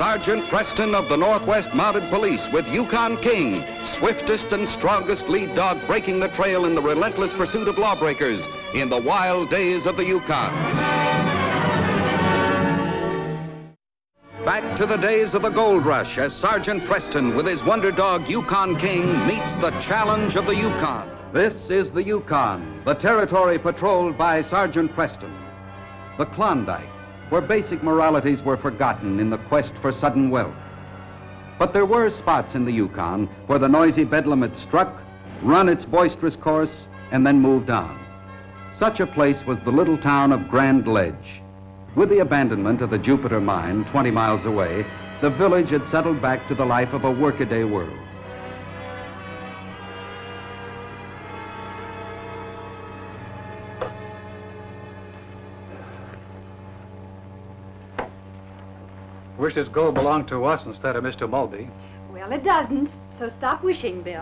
Sergeant Preston of the Northwest Mounted Police with Yukon King, swiftest and strongest lead dog breaking the trail in the relentless pursuit of lawbreakers in the wild days of the Yukon. Back to the days of the gold rush as Sergeant Preston with his wonder dog Yukon King meets the challenge of the Yukon. This is the Yukon, the territory patrolled by Sergeant Preston. The Klondike, where basic moralities were forgotten in the quest for sudden wealth. But there were spots in the Yukon where the noisy bedlam had struck, run its boisterous course, and then moved on. Such a place was the little town of Grand Ledge. With the abandonment of the Jupiter mine 20 miles away, the village had settled back to the life of a workaday world. Wish this gold belonged to us instead of Mr. Mulvey. Well, it doesn't, so stop wishing, Bill.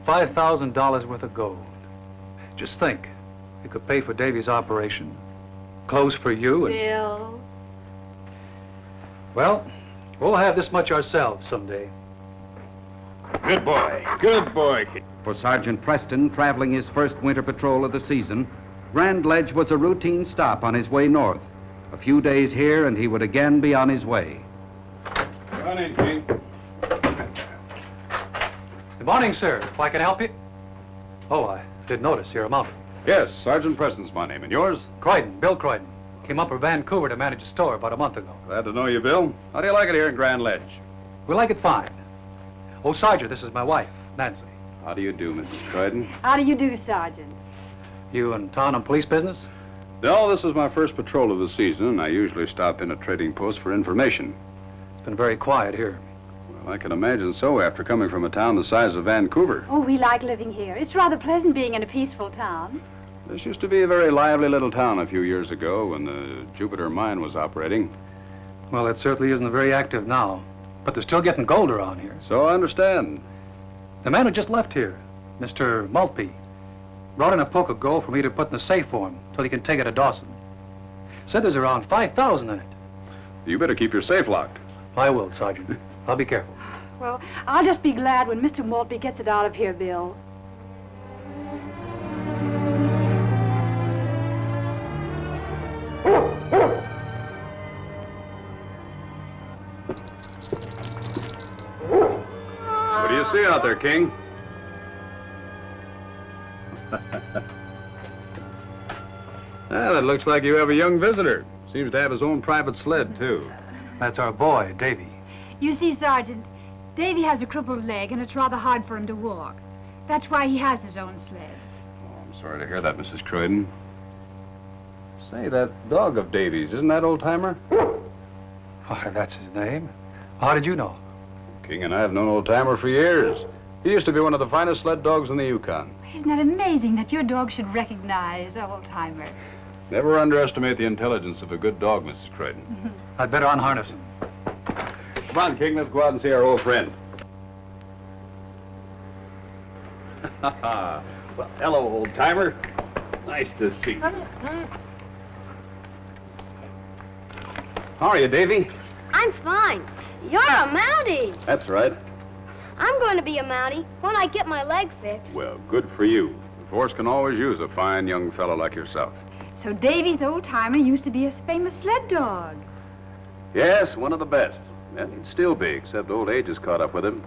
$5,000 worth of gold. Just think, it could pay for Davy's operation, clothes for you, and... Bill. Well, we'll have this much ourselves someday. Good boy. Good boy. For Sergeant Preston, traveling his first winter patrol of the season, Grand Ledge was a routine stop on his way north. A few days here, and he would again be on his way. Come on in, King. Good morning, sir. If I can help you? Oh, I did notice you're a mountain. Yes, Sergeant Preston's my name. And yours? Croydon, Bill Croydon. Came up from Vancouver to manage a store about a month ago. Glad to know you, Bill. How do you like it here in Grand Ledge? We like it fine. Oh, Sergeant, this is my wife, Nancy. How do you do, Mrs. Croydon? How do you do, Sergeant? You in town on police business? No, this is my first patrol of the season, and I usually stop in at trading posts for information. It's been very quiet here. Well, I can imagine so after coming from a town the size of Vancouver. Oh, we like living here. It's rather pleasant being in a peaceful town. This used to be a very lively little town a few years ago when the Jupiter mine was operating. Well, it certainly isn't very active now, but they're still getting gold around here. So I understand. The man who just left here, Mr. Maltby, brought in a poke of gold for me to put in the safe for him till he can take it to Dawson. Said there's around 5,000 in it. You better keep your safe locked. I will, Sergeant. I'll be careful. Well, I'll just be glad when Mr. Maltby gets it out of here, Bill. What do you see out there, King? That looks like you have a young visitor. Seems to have his own private sled, too. That's our boy, Davy. You see, Sergeant, Davy has a crippled leg, and it's rather hard for him to walk. That's why he has his own sled. Oh, I'm sorry to hear that, Mrs. Croydon. Say, that dog of Davy's, isn't that Old Timer? Why, that's his name. How did you know? King and I have known Old Timer for years. He used to be one of the finest sled dogs in the Yukon. Isn't that amazing that your dog should recognize Old Timer? Never underestimate the intelligence of a good dog, Mrs. Croydon. I'd better unharness him. Come on, King, let's go out and see our old friend. Well, hello, Old Timer. Nice to see you. How are you, Davy? I'm fine. You're a Mountie. That's right. I'm going to be a Mountie when I get my leg fixed. Well, good for you. The force can always use a fine young fellow like yourself. So Davy's Old Timer used to be a famous sled dog. Yes, one of the best. And he'd still be, except old age has caught up with him.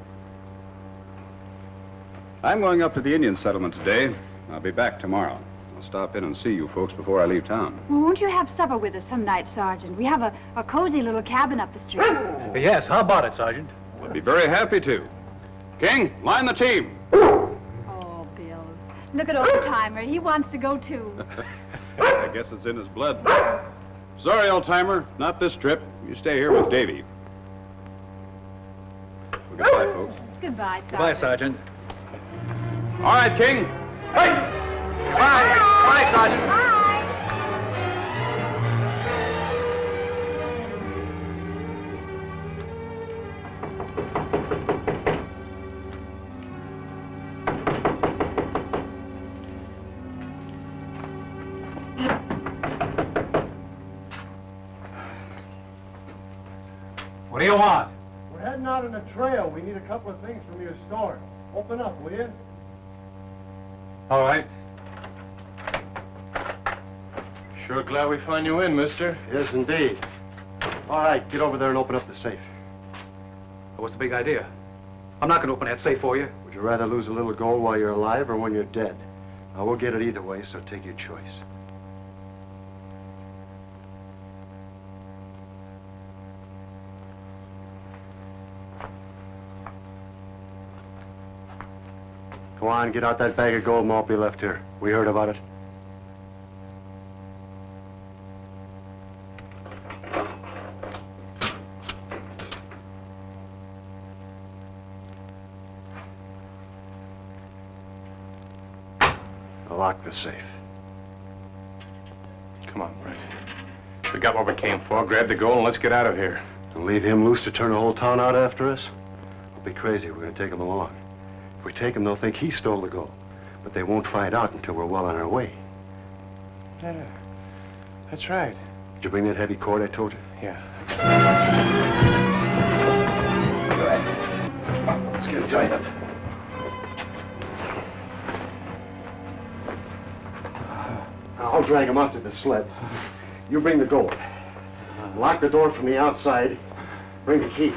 I'm going up to the Indian settlement today. I'll be back tomorrow. I'll stop in and see you folks before I leave town. Well, won't you have supper with us some night, Sergeant? We have a cozy little cabin up the street. Yes, how about it, Sergeant? I'd be very happy to. King, line the team. Oh, Bill. Look at Old Timer. He wants to go, too. I guess it's in his blood. Sorry, Old Timer, not this trip. You stay here with Davy. Well, goodbye, folks. Goodbye, Sergeant. Goodbye, Sergeant. All right, King. Hey! Bye. Bye, Sergeant. Bye. What do do you want? We're heading out on a trail. We need a couple of things from your store. Open up, will you? All right. Sure glad we found you in, mister. Yes, indeed. All right, get over there and open up the safe. What's the big idea? I'm not going to open that safe for you. Would you rather lose a little gold while you're alive or when you're dead? I will get it either way, so take your choice. Go on, get out that bag of gold Maltby left here. We heard about it. Lock the safe. Come on, Brent. We got what we came for. Grab the gold and let's get out of here. And leave him loose to turn the whole town out after us? It'll be crazy. We're going to take him along. If we take him, they'll think he stole the gold. But they won't find out until we're well on our way. Yeah, that's right. Did you bring that heavy cord I told you? Yeah. Let's get it tied up. I'll drag him out to the sled. You bring the gold. Lock the door from the outside. Bring the key.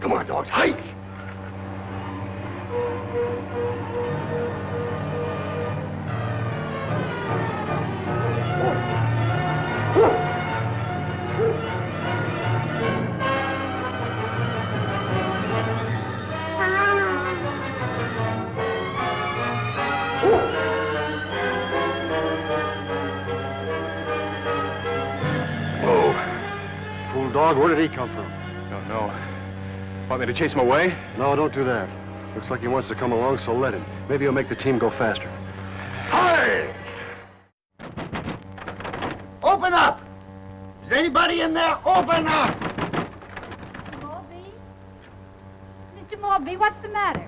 Come on, dogs, hike! Oh, fool dog, where did he come from? Don't know. Want me to chase him away? No, don't do that. Looks like he wants to come along, so let him. Maybe he'll make the team go faster. Hi! Open up! Is anybody in there? Open up! Mr. Maltby? Mr. Maltby, what's the matter?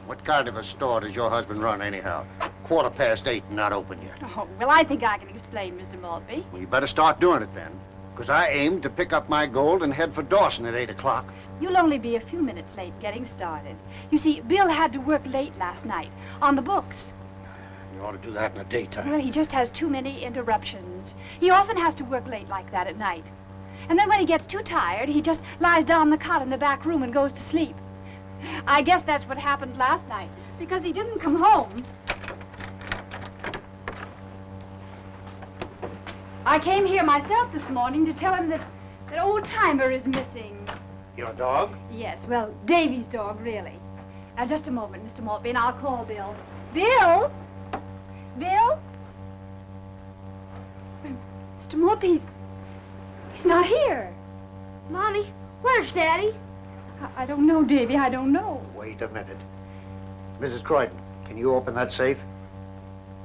What kind of a store does your husband run, anyhow? 8:15 and not open yet. Oh, well, I think I can explain, Mr. Maltby. Well, you better start doing it then. Because I aimed to pick up my gold and head for Dawson at 8 o'clock. You'll only be a few minutes late getting started. You see, Bill had to work late last night on the books. You ought to do that in the daytime. Well, he just has too many interruptions. He often has to work late like that at night. And then when he gets too tired, he just lies down on the cot in the back room and goes to sleep. I guess that's what happened last night, because he didn't come home. I came here myself this morning to tell him that Old Timer is missing. Your dog? Yes, well, Davy's dog, really. Now, just a moment, Mr. Maltby, and I'll call Bill. Bill? Bill? Mr. Maltby, he's not here. Mommy, where's Daddy? I don't know, Davy, I don't know. Wait a minute. Mrs. Croydon, can you open that safe?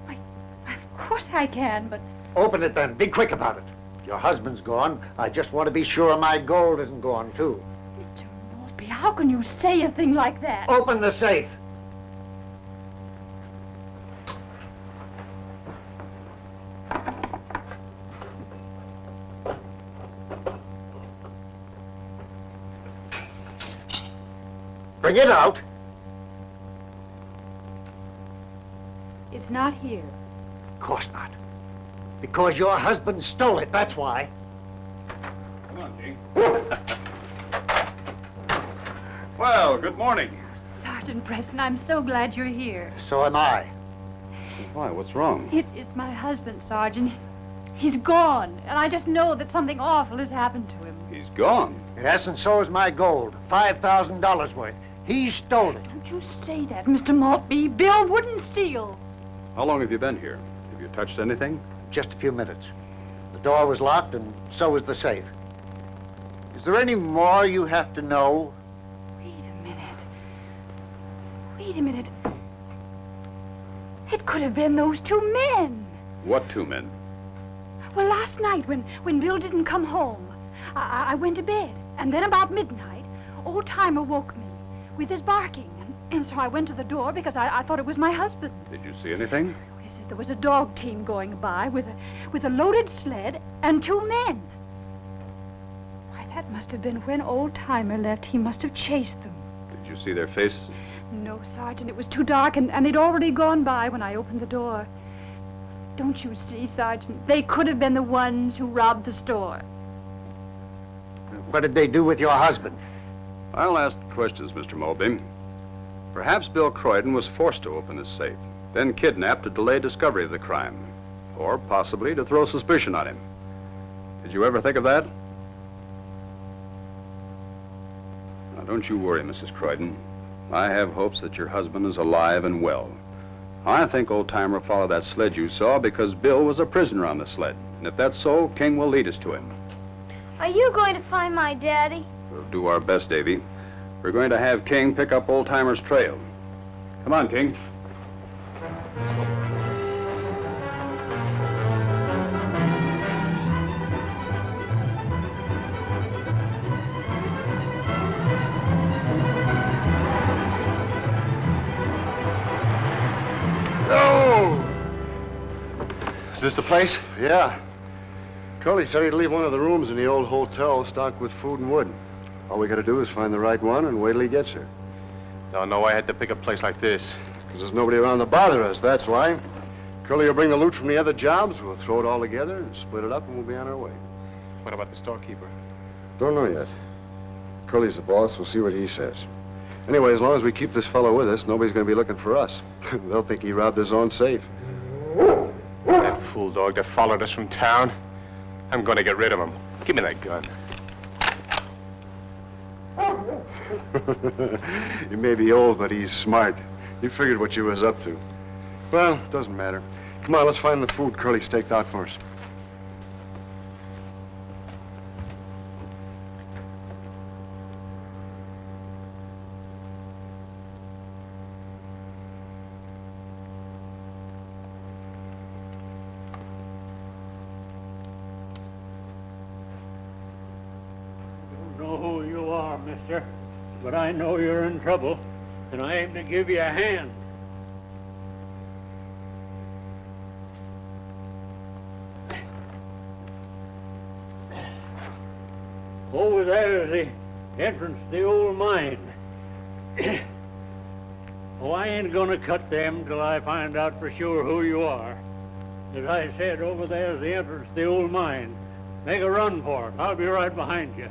Of course I can, but... Open it then. Be quick about it. Your husband's gone. I just want to be sure my gold isn't gone, too. Mr. Maltby, how can you say a thing like that? Open the safe. Bring it out. It's not here. Of course not. Because your husband stole it, that's why. Come on, G. Well, good morning. Sergeant Preston, I'm so glad you're here. So am I. Why, what's wrong? It's my husband, Sergeant. He's gone, and I just know that something awful has happened to him. He's gone. Yes, and so is my gold. $5,000 worth. He stole it. Don't you say that, Mr. Maltby. Bill wouldn't steal. How long have you been here? Have you touched anything? Just a few minutes. The door was locked, and so was the safe. Is there any more you have to know? Wait a minute. Wait a minute. It could have been those two men. What two men? Well, last night when Bill didn't come home, I went to bed. And then about midnight, Old Timer woke me with his barking. And so I went to the door because I thought it was my husband. Did you see anything? He said there was a dog team going by with a loaded sled and two men. Why, that must have been when Old Timer left. He must have chased them. Did you see their faces? No, Sergeant, it was too dark, and they'd already gone by when I opened the door. Don't you see, Sergeant? They could have been the ones who robbed the store. What did they do with your husband? I'll ask the questions, Mr. Mulby. Perhaps Bill Croydon was forced to open his safe, then kidnapped to delay discovery of the crime, or possibly to throw suspicion on him. Did you ever think of that? Now, don't you worry, Mrs. Croydon. I have hopes that your husband is alive and well. I think Old Timer followed that sled you saw because Bill was a prisoner on the sled. And if that's so, King will lead us to him. Are you going to find my daddy? We'll do our best, Davy. We're going to have King pick up Old Timer's trail. Come on, King. Is this the place? Yeah. Curly said he'd leave one of the rooms in the old hotel stocked with food and wood. All we gotta do is find the right one and wait till he gets here. Don't know why I had to pick a place like this. Because there's nobody around to bother us, that's why. Curly will bring the loot from the other jobs, we'll throw it all together and split it up and we'll be on our way. What about the storekeeper? Don't know yet. Curly's the boss, we'll see what he says. Anyway, as long as we keep this fellow with us, nobody's gonna be looking for us. They'll think he robbed his own safe. That fool dog that followed us from town. I'm gonna get rid of him. Give me that gun. He may be old, but he's smart. He figured what you was up to. Well, doesn't matter. Come on, let's find the food Curly staked out for us. Know who you are, mister, but I know you're in trouble, and I aim to give you a hand. Over there is the entrance to the old mine. Oh, I ain't gonna cut them till I find out for sure who you are. As I said, over there is the entrance to the old mine. Make a run for it. I'll be right behind you.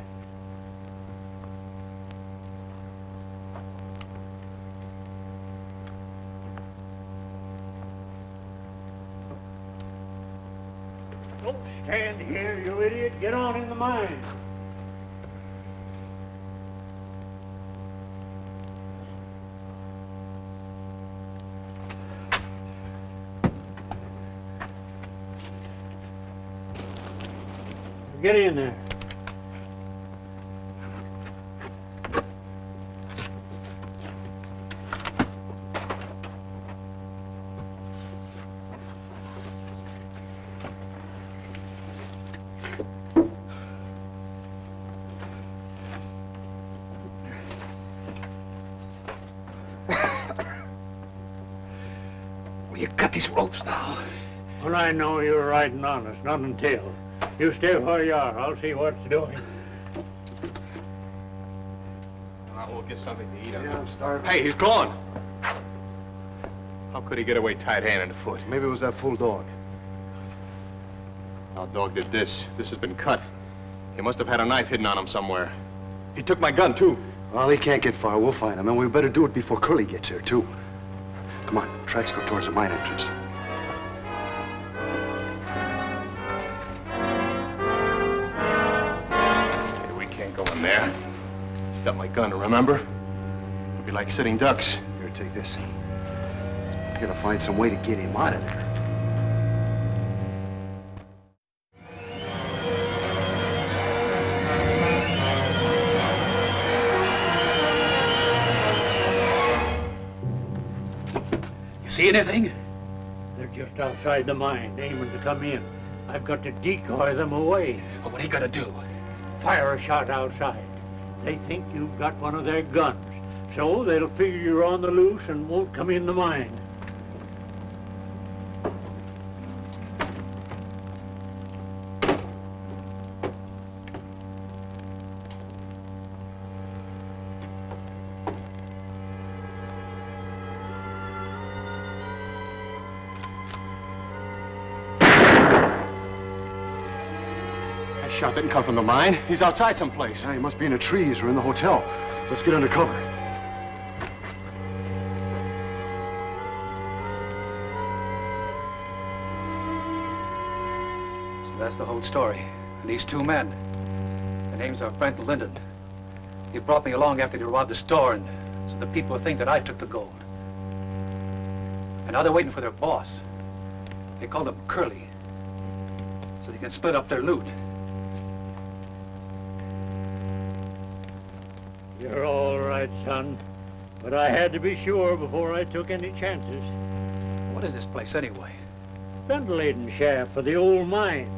Don't stand here, you idiot. Get on in the mine. Get in there. You cut these ropes now. Well, I know you're riding on us, not until. You stay where you are. I'll see what's doing. We'll get something to eat. Yeah, I'm starving. Hey, he's gone. How could he get away tied hand and foot? Maybe it was that fool dog. Our dog did this. This has been cut. He must have had a knife hidden on him somewhere. He took my gun, too. Well, he can't get far. We'll find him, and we better do it before Curly gets here, too. Come on, tracks go towards the mine entrance. He's got my gun, remember? It'd be like sitting ducks. Here, take this. We gotta find some way to get him out of there. You see anything? They're just outside the mine, aiming to come in. I've got to decoy them away. Well, what are you gonna do? Fire a shot outside. They think you've got one of their guns, so they'll figure you're on the loose and won't come in the mine. That shot didn't come from the mine. He's outside someplace. Yeah, he must be in the trees or in the hotel. Let's get under cover. So that's the whole story. And these two men, their names are Brent and Linden. They brought me along after they robbed the store, and so the people think that I took the gold. And now they're waiting for their boss. They call him Curly, so they can split up their loot. You're all right, son. But I had to be sure before I took any chances. What is this place anyway? Ventilating shaft for the old mine.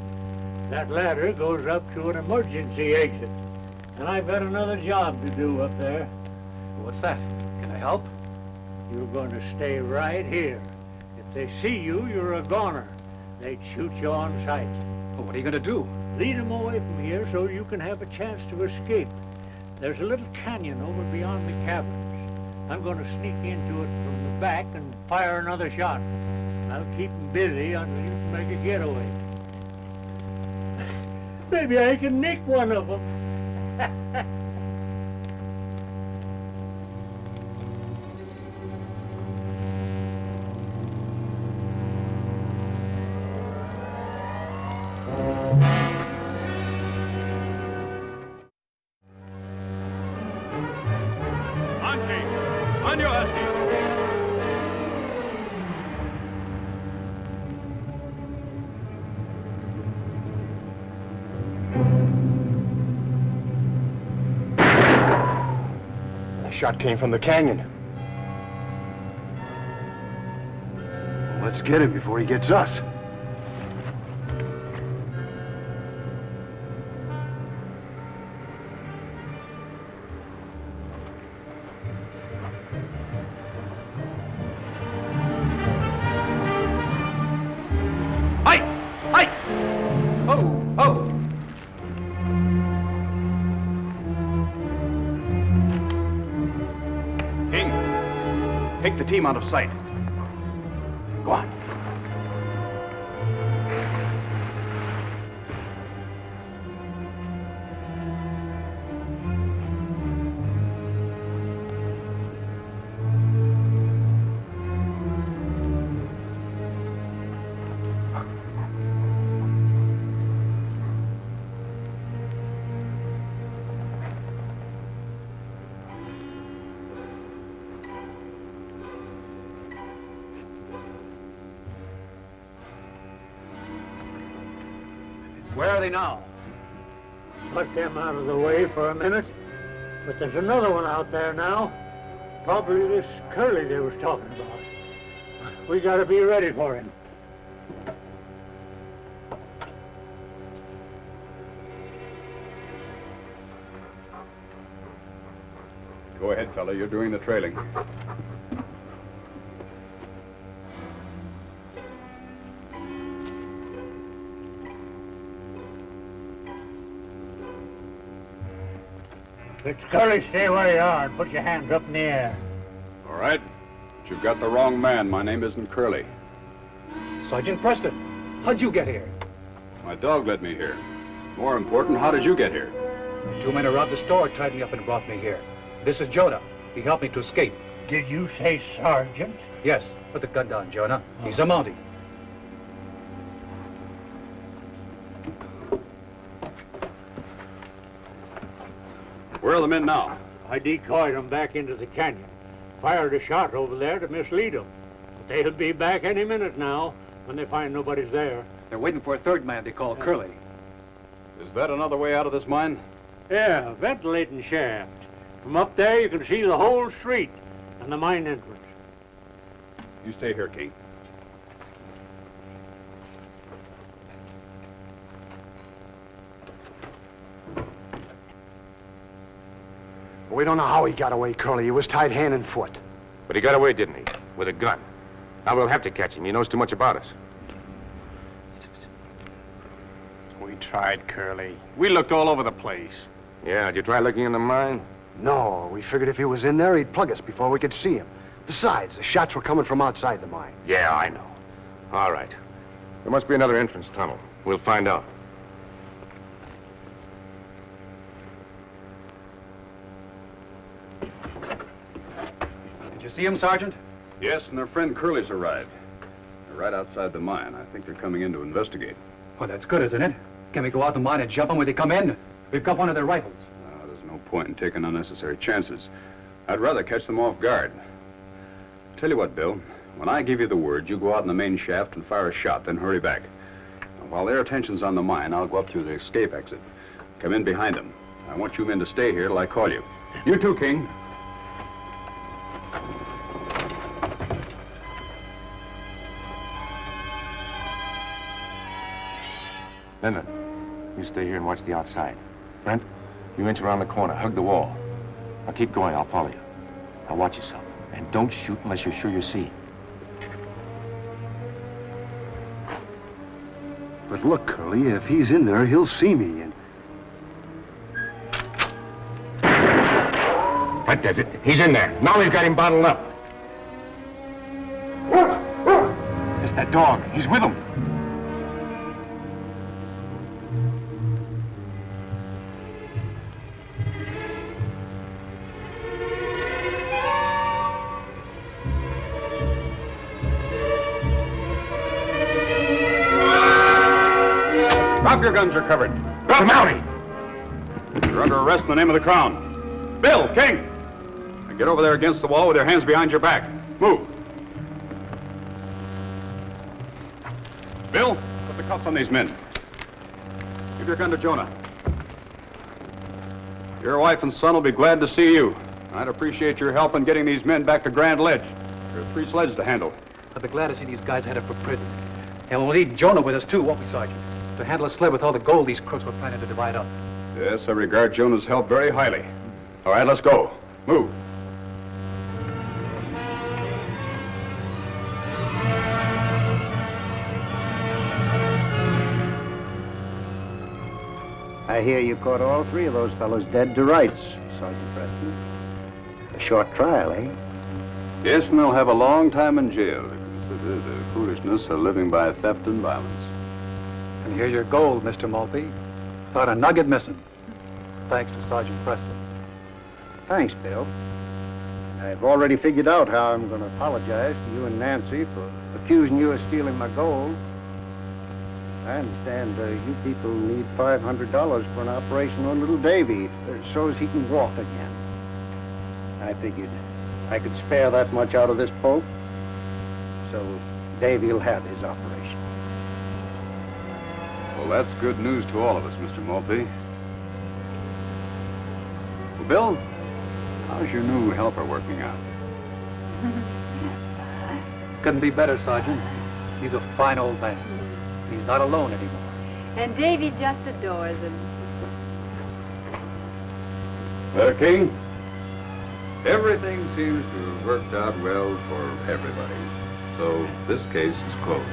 That ladder goes up to an emergency exit. And I've got another job to do up there. What's that? Can I help? You're going to stay right here. If they see you, you're a goner. They'd shoot you on sight. Well, what are you going to do? Lead them away from here so you can have a chance to escape. There's a little canyon over beyond the cabins. I'm going to sneak into it from the back and fire another shot. I'll keep them busy until you can make a getaway. Maybe I can nick one of them. On your husky. The shot came from the canyon. Well, let's get him before he gets us. Take the team out of sight. Go on. Where are they now? Put them out of the way for a minute. But there's another one out there now. Probably this Curly they was talking about. We gotta be ready for him. Go ahead, fella. You're doing the trailing. If it's Curly, stay where you are and put your hands up in the air. All right. But you've got the wrong man. My name isn't Curly. Sergeant Preston, how'd you get here? My dog led me here. More important, how did you get here? The two men who robbed the store tied me up and brought me here. This is Jonah. He helped me to escape. Did you say sergeant? Yes. Put the gun down, Jonah. He's a Mountie. Where are the men now? I decoyed them back into the canyon. Fired a shot over there to mislead them. But they'll be back any minute now when they find nobody's there. They're waiting for a third man they call Curly. Is that another way out of this mine? Yeah, a ventilating shaft. From up there, you can see the whole street and the mine entrance. You stay here, King. We don't know how he got away, Curly. He was tied hand and foot. But he got away, didn't he? With a gun. Now we'll have to catch him. He knows too much about us. We tried, Curly. We looked all over the place. Yeah, did you try looking in the mine? No, we figured if he was in there, he'd plug us before we could see him. Besides, the shots were coming from outside the mine. Yeah, I know. All right. There must be another entrance tunnel. We'll find out. Did you see him, Sergeant? Yes, and their friend Curly's arrived. They're right outside the mine. I think they're coming in to investigate. Well, that's good, isn't it? Can we go out the mine and jump them when they come in? We've got one of their rifles. There's no point in taking unnecessary chances. I'd rather catch them off guard. Tell you what, Bill. When I give you the word, you go out in the main shaft and fire a shot, then hurry back. Now, while their attention's on the mine, I'll go up through the escape exit. Come in behind them. I want you men to stay here till I call you. You too, King. Lyndon, you stay here and watch the outside. Brent, you inch around the corner, hug the wall. Now keep going, I'll follow you. Now watch yourself, and don't shoot unless you're sure you see. But look, Curly, if he's in there, he'll see me, and... That does it. He's in there. Now we've got him bottled up. It's that dog. He's with him. Drop your guns, you're covered. Drop the mountie! You're under arrest in the name of the Crown. Bill, King! Now get over there against the wall with your hands behind your back. Move. Bill, put the cuffs on these men. Give your gun to Jonah. Your wife and son will be glad to see you. I'd appreciate your help in getting these men back to Grand Ledge. There are 3 sleds to handle. I'd be glad to see these guys headed for prison. And we'll need Jonah with us, too, won't we, Sergeant? To handle a sled with all the gold these crooks were planning to divide up. Yes, I regard Jonah's help very highly. All right, let's go. Move. I hear you caught all 3 of those fellows dead to rights, Sergeant Preston. A short trial, eh? Yes, and they'll have a long time in jail to consider the foolishness of living by theft and violence. And here's your gold, Mr. Maltby. Not a nugget missing. Thanks to Sergeant Preston. Thanks, Bill. I've already figured out how I'm going to apologize to you and Nancy for accusing you of stealing my gold. I understand you people need $500 for an operation on little Davy, so as he can walk again. I figured I could spare that much out of this poke, so Davy will have his operation. Well, that's good news to all of us, Mr. Maltby. Well, Bill, how's your new helper working out? Couldn't be better, Sergeant. He's a fine old man. He's not alone anymore. And Davy just adores him. Well, King, everything seems to have worked out well for everybody. So this case is closed.